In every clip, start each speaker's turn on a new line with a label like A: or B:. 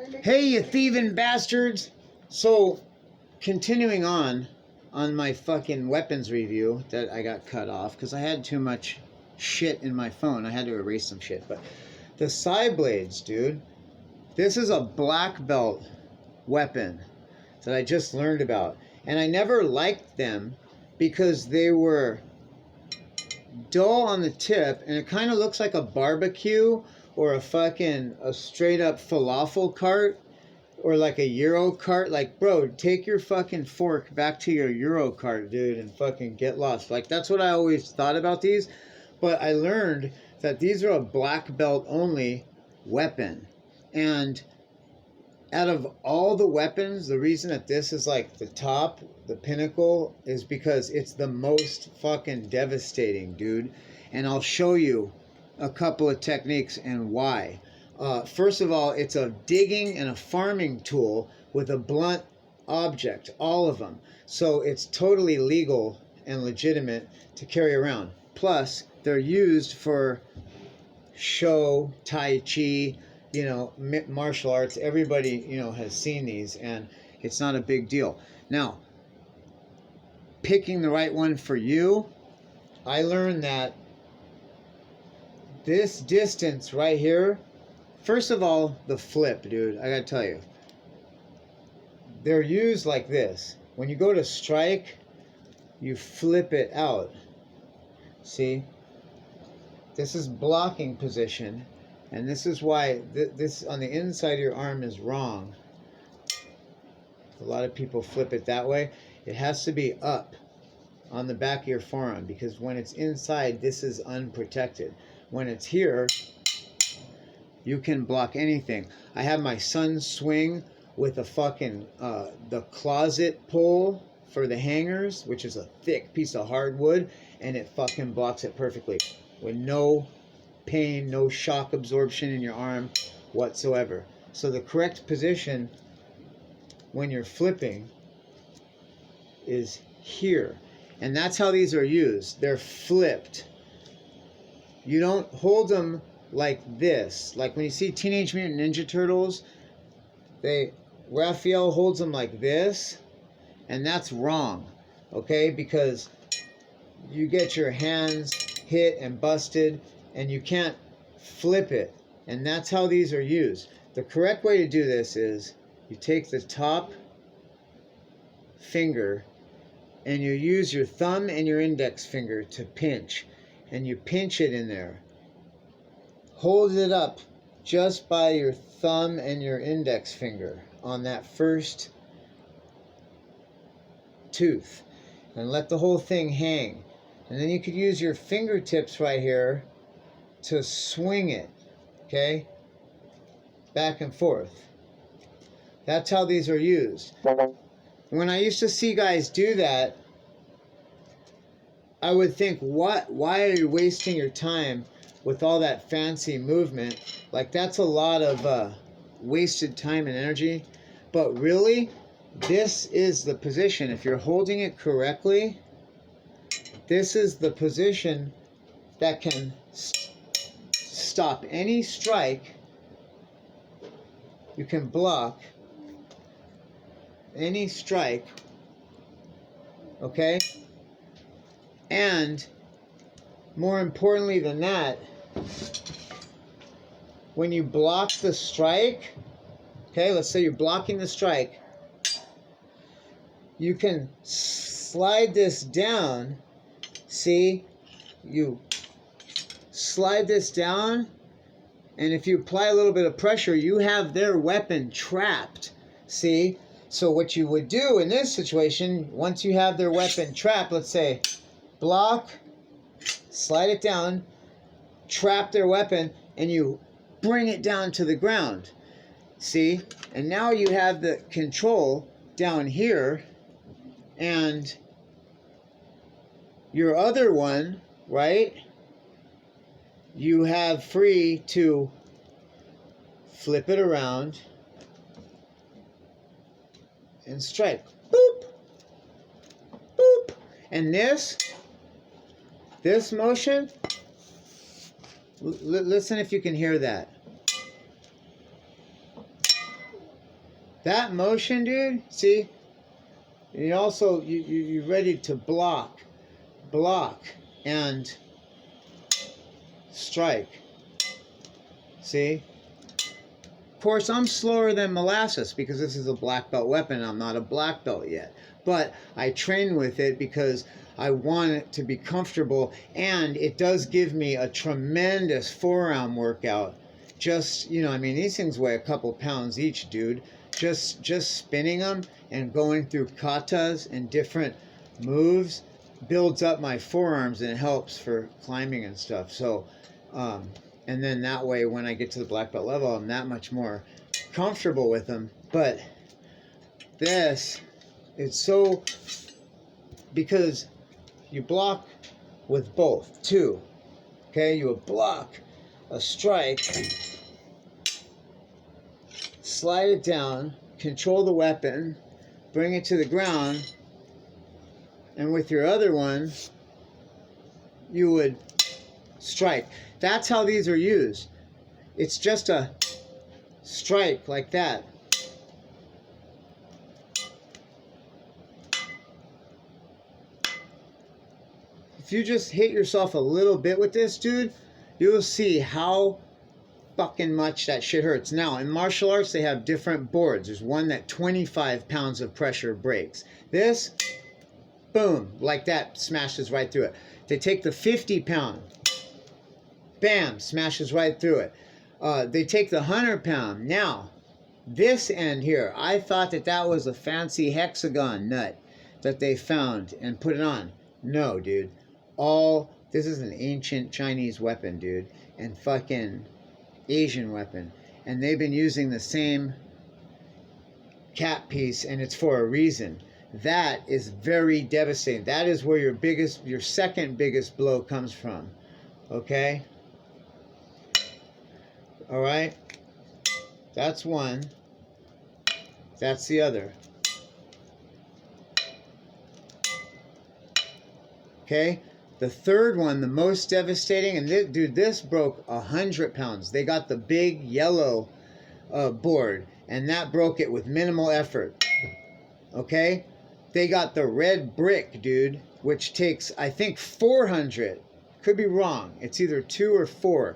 A: Hey, you thieving bastards! So, continuing on my fucking weapons review that I got cut off because I had too much shit in my phone. I had to erase some shit. But the side blades, dude, this is a black belt weapon that I just learned about. And I never liked them because they were dull on the tip and it kind of looks like a barbecue or a straight up falafel cart or like a Euro cart. Like, bro, take your fucking fork back to your Euro cart, dude, and fucking get lost. Like, that's what I always thought about these. But I learned that these are a black belt only weapon. And out of all the weapons, the reason that this is like the top, the pinnacle, is because it's the most fucking devastating, dude. And I'll show you a couple of techniques and why. First of all, it's a digging and a farming tool with a blunt object, all of them. So it's totally legal and legitimate to carry around. Plus, they're used for show, tai chi, you know, martial arts. Everybody, you know, has seen these and it's not a big deal. Now, picking the right one for you, I learned that this distance right here, first of all, the flip, dude, I gotta tell you, they're used like this. When you go to strike, you flip it out. See? This is blocking position, and this is why this on the inside of your arm is wrong. A lot of people flip it that way. It has to be up on the back of your forearm, because when it's inside, this is unprotected. When it's here, you can block anything. I have my son swing with a fucking the closet pole for the hangers, which is a thick piece of hardwood, and it fucking blocks it perfectly with no pain, no shock absorption in your arm whatsoever. So the correct position when you're flipping is here. And that's how these are used. They're flipped. You don't hold them like this. Like when you see Teenage Mutant Ninja Turtles, Raphael holds them like this, and that's wrong, okay? Because you get your hands hit and busted, and you can't flip it. And that's how these are used. The correct way to do this is you take the top finger and you use your thumb and your index finger to pinch, and you pinch it in there. Hold it up just by your thumb and your index finger on that first tooth, and let the whole thing hang. And then you could use your fingertips right here to swing it, okay? Back and forth. That's how these are used. When I used to see guys do that, I would think, why are you wasting your time with all that fancy movement? Like, that's a lot of wasted time and energy. But really, this is the position. If you're holding it correctly, this is the position that can stop any strike. You can block any strike, okay? And more importantly than that, when you block the strike, okay, let's say you're blocking the strike, you can slide this down. See, you slide this down, and if you apply a little bit of pressure, you have their weapon trapped. See? So what you would do in this situation, once you have their weapon trapped, let's say block, slide it down, trap their weapon, and you bring it down to the ground. See? And now you have the control down here, and your other one, right? You have free to flip it around and strike. Boop! Boop! And this motion, listen if you can hear that. That motion, dude, see? You also, you're ready to block, and strike. See? Of course, I'm slower than molasses because this is a black belt weapon. I'm not a black belt yet. But I train with it because I want it to be comfortable, and it does give me a tremendous forearm workout. Just, you know, I mean, these things weigh a couple pounds each, dude. Just spinning them and going through katas and different moves builds up my forearms, and it helps for climbing and stuff. So, and then that way, when I get to the black belt level, I'm that much more comfortable with them. But this, it's so, because you block with both, too. Okay, you block a strike, slide it down, control the weapon, bring it to the ground, and with your other one, you would strike. That's how these are used. It's just a strike like that. If you just hit yourself a little bit with this, dude, you'll see how fucking much that shit hurts. Now, in martial arts, they have different boards. There's one that 25 pounds of pressure breaks. This, boom, like that, smashes right through it. They take the 50-pound, bam, smashes right through it. They take the 100-pound. Now, this end here, I thought that that was a fancy hexagon nut that they found and put it on. No, dude. This is an ancient Chinese weapon, dude, and fucking Asian weapon. And they've been using the same cap piece, and it's for a reason. That is very devastating. That is where your second biggest blow comes from. Okay? All right? That's one. That's the other. Okay? The third one, the most devastating, and this broke 100 pounds. They got the big yellow board, and that broke it with minimal effort. Okay? They got the red brick, dude, which takes, I think, 400. Could be wrong. It's either 2 or 4.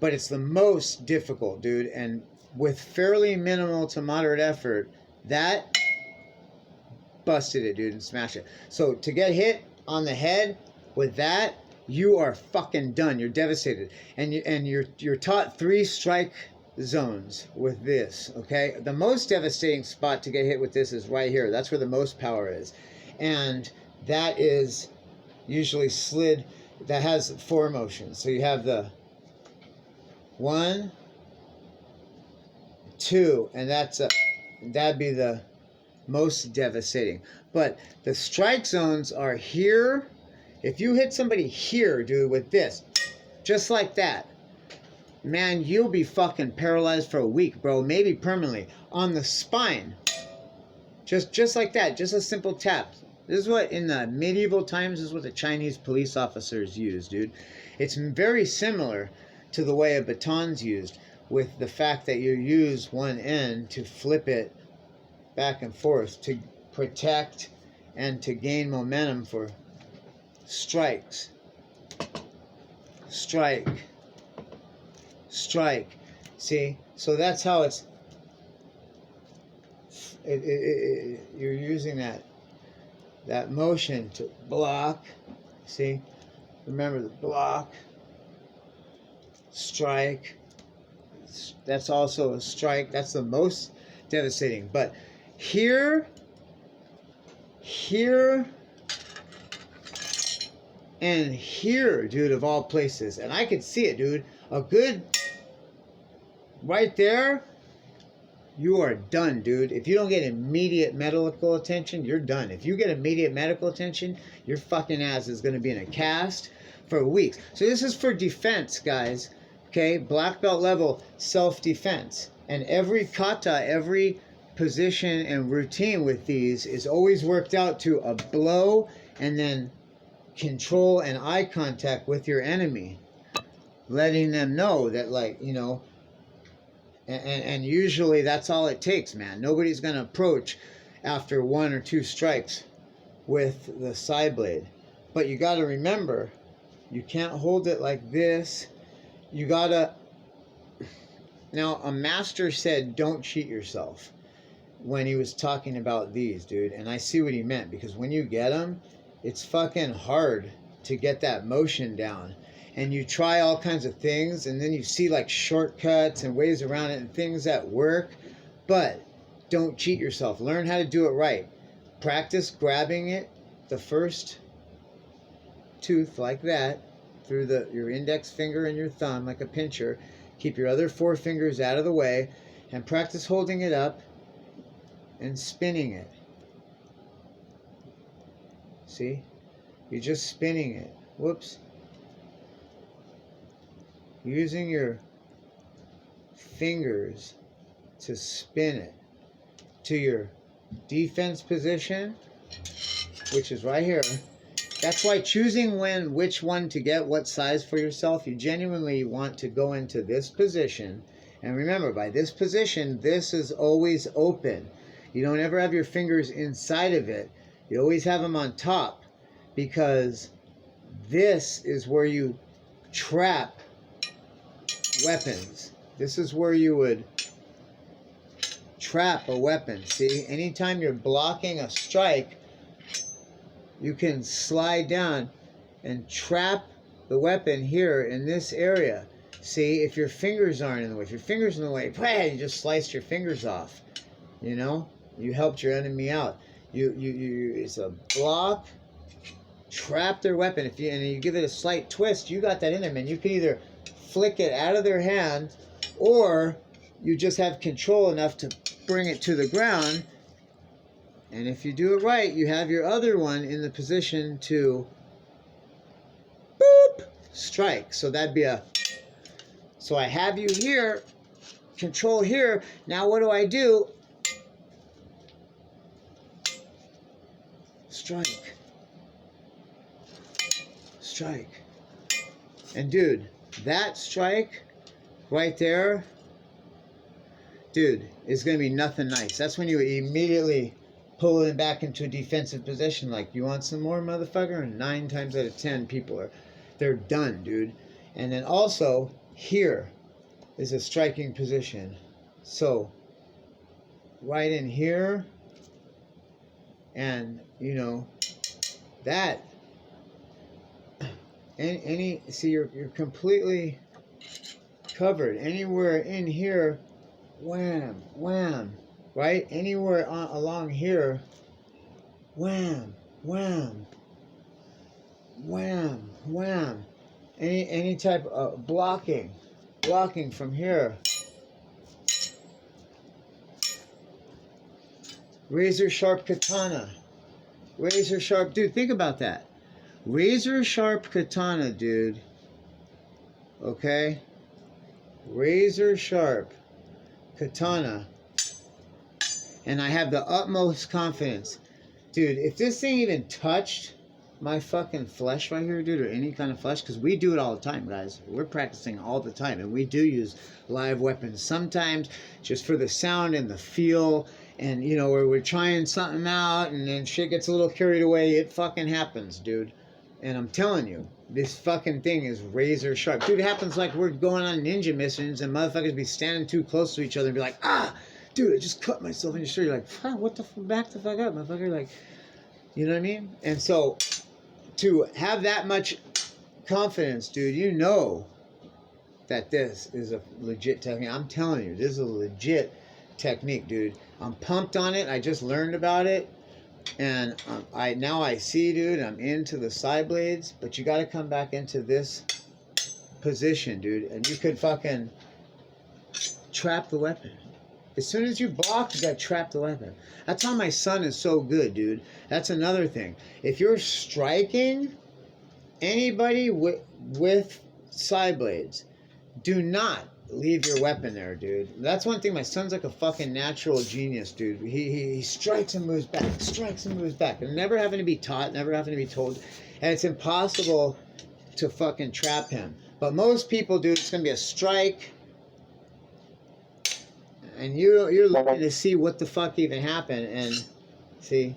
A: But it's the most difficult, dude. And with fairly minimal to moderate effort, that busted it, dude, and smashed it. So to get hit on the head with that, you are fucking done. You're devastated. And you're taught 3 strike zones with this, okay? The most devastating spot to get hit with this is right here. That's where the most power is. And that is usually slid. That has 4 motions. So you have the 1, 2, and that'd be the most devastating. But the strike zones are here. If you hit somebody here, dude, with this, just like that, man, you'll be fucking paralyzed for a week, bro. Maybe permanently. On the spine. Just like that. Just a simple tap. This is what, in the medieval times, this is what the Chinese police officers use, dude. It's very similar to the way a baton's used, with the fact that you use one end to flip it back and forth to protect and to gain momentum for strikes. Strike. Strike. See? So that's how you're using that motion to block. See? Remember the block. Strike. That's also a strike. That's the most devastating. But here, and here, dude, of all places. And I could see it, dude. A good, right there, you are done, dude. If you don't get immediate medical attention, you're done. If you get immediate medical attention, your fucking ass is going to be in a cast for weeks. So this is for defense, guys. Okay, black belt level self-defense. And every kata, every position and routine with these is always worked out to a blow and then control and eye contact with your enemy. Letting them know that, like, you know, And usually that's all it takes, man. Nobody's going to approach after 1 or 2 strikes with the side blade. But you got to remember, you can't hold it like this. You got to... Now, a master said, don't cheat yourself when he was talking about these, dude. And I see what he meant, because when you get them, it's fucking hard to get that motion down. And you try all kinds of things, and then you see like shortcuts and ways around it and things that work. But don't cheat yourself. Learn how to do it right. Practice grabbing it, the first tooth like that, through your index finger and your thumb like a pincher. Keep your other 4 fingers out of the way, and practice holding it up and spinning it. See? You're just spinning it. Whoops. Using your fingers to spin it to your defense position, which is right here. That's why choosing which one to get, what size for yourself, you genuinely want to go into this position. And remember, by this position, this is always open. You don't ever have your fingers inside of it. You always have them on top, because this is where you trap weapons. This is where you would trap a weapon. See, anytime you're blocking a strike, you can slide down and trap the weapon here in this area. See, if your fingers aren't in the way, if your fingers are in the way, you just sliced your fingers off. You know, you helped your enemy out. It's a block, trap their weapon. And you give it a slight twist, you got that in there, man. You can either flick it out of their hand, or you just have control enough to bring it to the ground. And if you do it right, you have your other one in the position to boop, strike. So that'd be a... So I have you here, control here. Now what do? Strike. Strike. And dude, that strike right there, dude, is going to be nothing nice. That's when you immediately pull it back into a defensive position. Like, you want some more, motherfucker? And 9 times out of 10 people they're done, dude. And then also here is a striking position. So right in here, and you know that see, you're completely covered. Anywhere in here, wham, wham, right? Anywhere along here, wham, wham, wham, wham. Any type of blocking from here. Razor sharp katana. Razor sharp, dude, think about that. Razor sharp katana, dude. Okay? Razor sharp katana. And I have the utmost confidence. Dude, if this thing even touched my fucking flesh right here, dude, or any kind of flesh, because we do it all the time, guys. We're practicing all the time, and we do use live weapons sometimes just for the sound and the feel, and, you know, where we're trying something out, and then shit gets a little carried away. It fucking happens, dude. And I'm telling you, this fucking thing is razor sharp. Dude, it happens like we're going on ninja missions, and motherfuckers be standing too close to each other and be like, ah, dude, I just cut myself in your shirt. You're like, huh, what the back the fuck up, motherfucker? Like, you know what I mean? And so, to have that much confidence, dude, you know that this is a legit technique. I'm telling you, this is a legit technique, dude. I'm pumped on it. I just learned about it, and now I see, dude, I'm into the side blades, but you got to come back into this position, dude, and you could fucking trap the weapon. As soon as you block, you got to trap the weapon. That's how my son is so good, dude. That's another thing. If you're striking anybody with side blades, do not leave your weapon there, dude. That's one thing. My son's like a fucking natural genius, dude. He strikes and moves back, strikes and moves back. And never having to be taught, never having to be told. And it's impossible to fucking trap him. But most people, dude, it's going to be a strike, And you're looking to see what the fuck even happened, and see,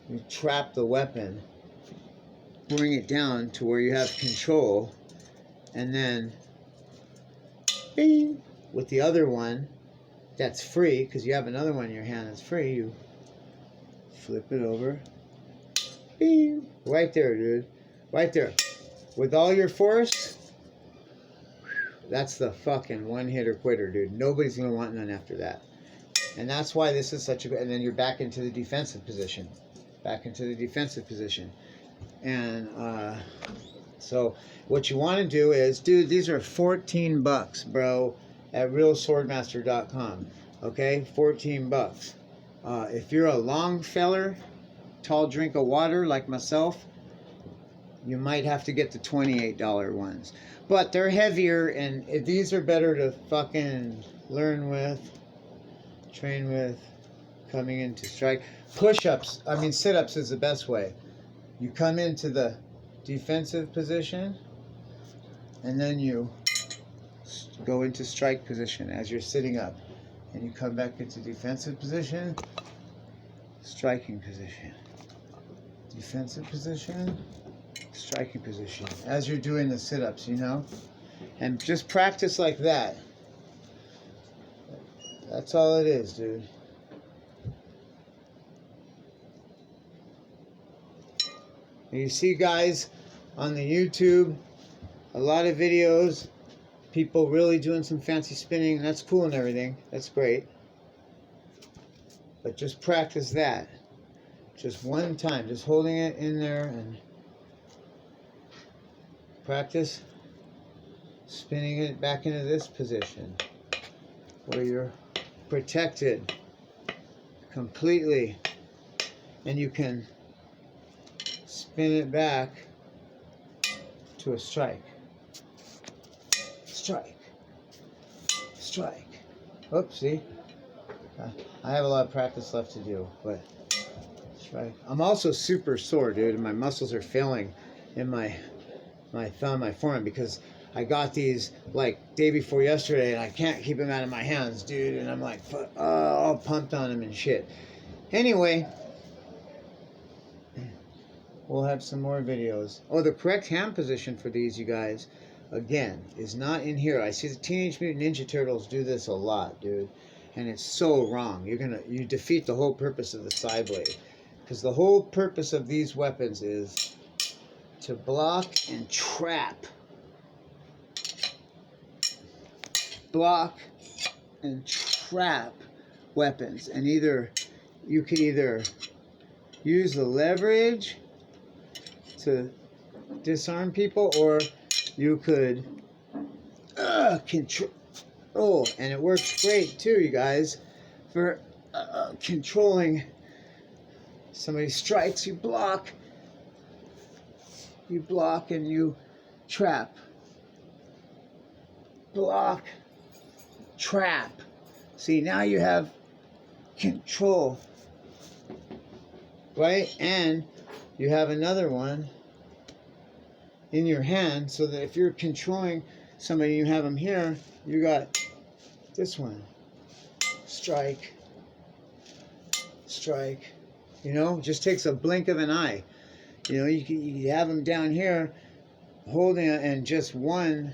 A: you trap the weapon, bring it down to where you have control, and then bing, with the other one that's free, because you have another one in your hand that's free, you flip it over, bing, right there, dude, right there, with all your force. That's the fucking one-hitter quitter, dude. Nobody's gonna want none after that. And that's why this is such a good. And then you're back into the defensive position, and so what you want to do is, dude, these are $14, bro, at realswordmaster.com. Okay, $14. If you're a long feller, tall drink of water like myself, you might have to get the $28 ones. But they're heavier, and these are better to fucking learn with, train with, coming into strike. Push-ups, I mean sit-ups is the best way. You come into the defensive position, and then you go into strike position as you're sitting up. And you come back into defensive position, striking position. Defensive position, striking position. As you're doing the sit-ups, you know? And just practice like that. That's all it is, dude. You see guys on the YouTube, a lot of videos, people really doing some fancy spinning. That's cool and everything. That's great. But just practice that. Just one time. Just holding it in there and practice spinning it back into this position where you're protected completely, and you can spin it back to a strike. Strike. Strike. Oops, see? I have a lot of practice left to do, but strike. I'm also super sore, dude, and my muscles are failing in my thumb, my forearm, because I got these like day before yesterday, and I can't keep them out of my hands, dude, and I'm like all pumped on them and shit. Anyway, we'll have some more videos. Oh, the correct hand position for these, you guys, again, is not in here. I see the Teenage Mutant Ninja Turtles do this a lot, dude, and it's so wrong. You defeat the whole purpose of the side blade, because the whole purpose of these weapons is to block and trap. Block and trap weapons, and you could either use the leverage to disarm people, or you could control, and it works great too, you guys, for controlling somebody's strikes. You block and you trap. Block, trap. See, now you have control, right? And you have another one in your hand, so that if you're controlling somebody, you have them here, you got this one. Strike. Strike. You know, just takes a blink of an eye. You know, you have them down here holding it, and just one.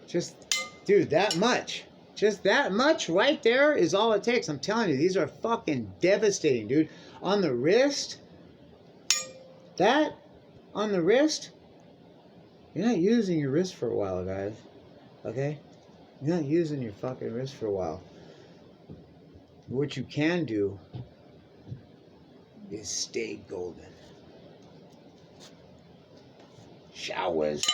A: Just, dude, that much. Just that much right there is all it takes. I'm telling you, these are fucking devastating, dude. On the wrist, on the wrist, you're not using your wrist for a while, guys. Okay? You're not using your fucking wrist for a while. What you can do is stay golden. Showers.